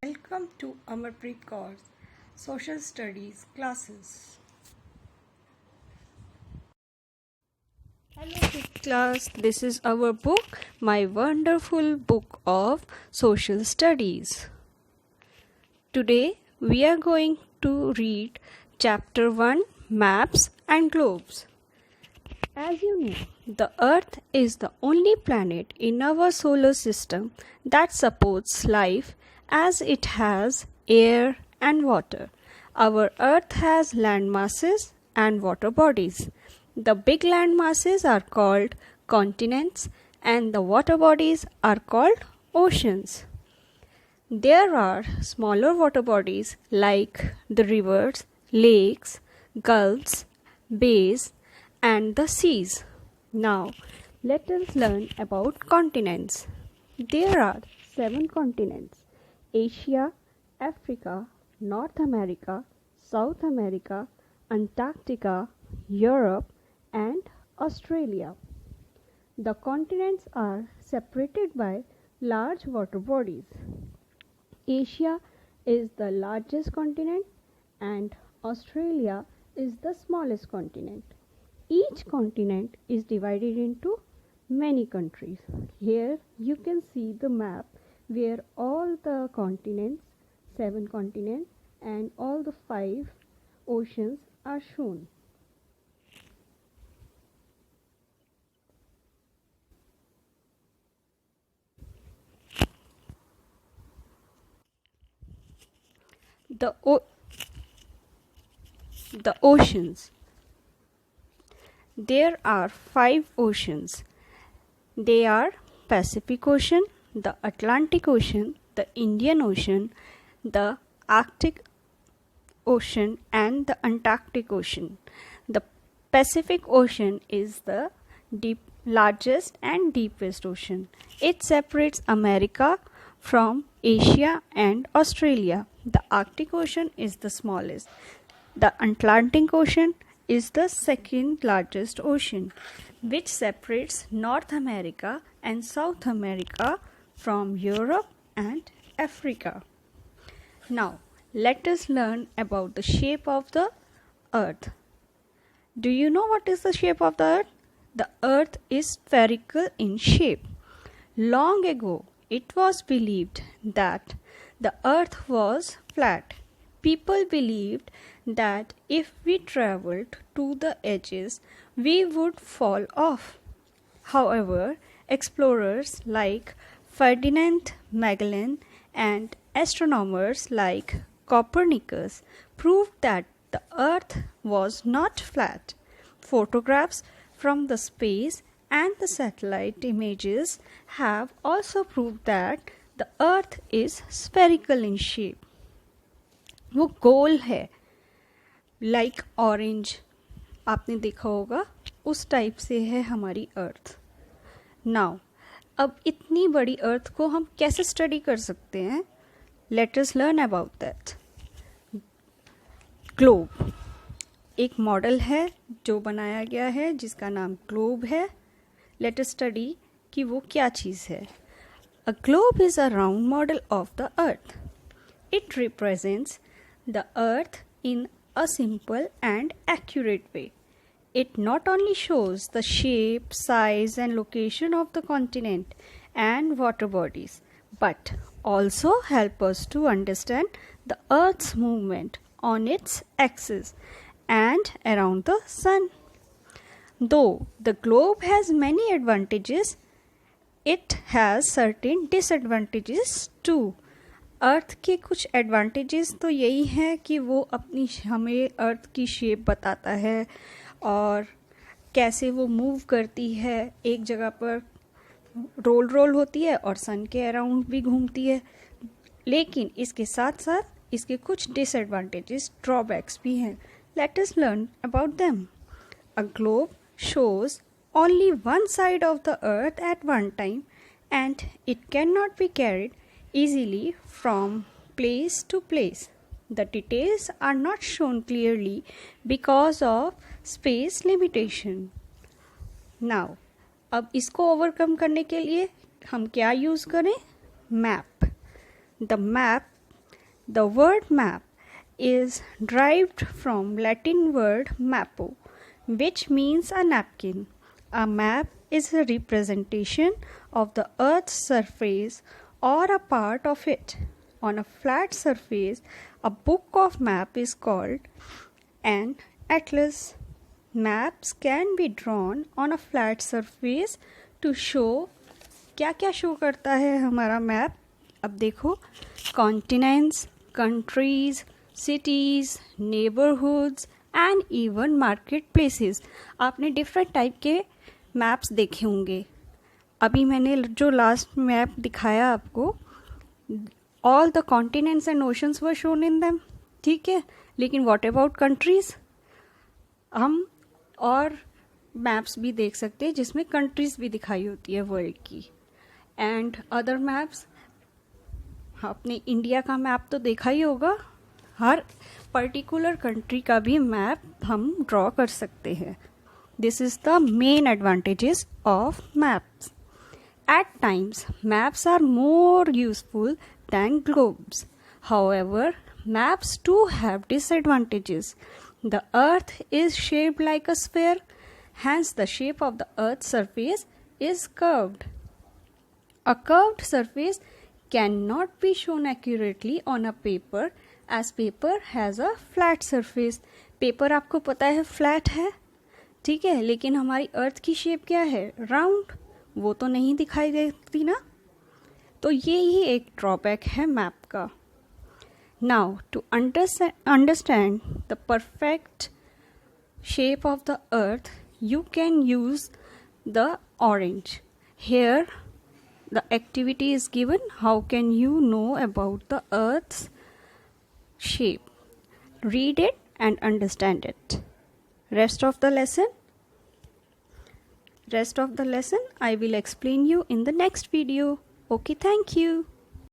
Welcome to Amarpreet Kaur's Social Studies classes. Hello fifth class, this is our book, My Wonderful Book of Social Studies. Today we are going to read Chapter 1, Maps and Globes. As you know, the Earth is the only planet in our solar system that supports life as it has air and water. Our Earth has land masses and water bodies. The big land masses are called continents and the water bodies are called oceans. There are smaller water bodies like the rivers, lakes, gulfs, bays, and the seas. Now, let us learn about continents. There are 7 continents: Asia, Africa, North America, South America, Antarctica, Europe, and Australia. The continents are separated by large water bodies. Asia is the largest continent and Australia is the smallest continent. Each continent is divided into many countries. Here you can see the map where all the continents, 7 continents, and all the 5 oceans are shown. The oceans. There are 5 oceans. They are Pacific Ocean, the Atlantic Ocean, the Indian Ocean, the Arctic Ocean, and the Antarctic Ocean. The Pacific Ocean is the largest and deepest ocean. It separates America from Asia and Australia. The Arctic Ocean is the smallest. The Atlantic Ocean is the second largest ocean, which separates North America and South America from Europe and Africa. Now, let us learn about the shape of the Earth. Do you know what is the shape of the Earth? The Earth is spherical in shape. Long ago, it was believed that the Earth was flat. People believed that if we traveled to the edges, we would fall off. However, explorers like Ferdinand Magellan and astronomers like Copernicus proved that the Earth was not flat. Photographs from the space and the satellite images have also proved that the Earth is spherical in shape. वो गोल है, like orange आपने देखा होगा, उस type से है हमारी अर्थ. Now अब इतनी बड़ी अर्थ को हम कैसे स्टडी कर सकते हैं? Let us learn about that. Globe एक मॉडल है जो बनाया गया है जिसका नाम ग्लोब है. लेट अस स्टडी कि वो क्या चीज़ है. A globe is a round model of the earth. It represents the earth in a simple and accurate way. It not only shows the shape, size and location of the continent and water bodies, but also help us to understand the earth's movement on its axis and around the sun. Though the globe has many advantages, it has certain disadvantages too. अर्थ के कुछ advantages तो यही हैं कि वो अपनी हमें अर्थ की शेप बताता है और कैसे वो मूव करती है. एक जगह पर रोल होती है और सन के अराउंड भी घूमती है. लेकिन इसके साथ साथ इसके कुछ डिसएडवांटेजेस, ड्रॉबैक्स भी हैं. Let us learn about them. A globe shows only one side of the earth at one time and it can not be carried easily from place to place. The details are not shown clearly because of space limitation. Now, अब इसको overcome करने के लिए हम क्या use करें? Map. The map The word map is derived from Latin word mappo, which means a napkin. A map is a representation of the earth's surface or a part of it. On a flat surface, a book of map is called an atlas. Maps can be drawn on a flat surface to show क्या क्या show करता है हमारा map. अब देखो, continents, countries, cities, neighbourhoods and even market places. आपने different type के maps देखे होंगे. अभी मैंने जो लास्ट मैप दिखाया आपको, all the continents and oceans were shown in them. ठीक है, लेकिन व्हाट अबाउट कंट्रीज? हम और मैप्स भी देख सकते हैं जिसमें कंट्रीज भी दिखाई होती है वर्ल्ड की. एंड अदर मैप्स, आपने इंडिया का मैप तो देखा ही होगा. हर पर्टिकुलर कंट्री का भी मैप हम ड्रॉ कर सकते हैं. This is the main advantages of maps. At times, maps are more useful than globes. However, maps too have disadvantages. The earth is shaped like a sphere, hence the shape of the earth's surface is curved. A curved surface cannot be shown accurately on a paper as paper has a flat surface. Paper आपको पता है flat है, ठीक है, लेकिन हमारी अर्थ की shape क्या है? राउंड. वो तो नहीं दिखाई देती ना. तो ये ही एक ड्रॉबैक है मैप का. Now to understand the perfect shape of the earth you can use the orange. Here the activity is given. How can you know about the earth's shape? Read it and understand it. Rest of the lesson I will explain you in the next video. Okay, thank you.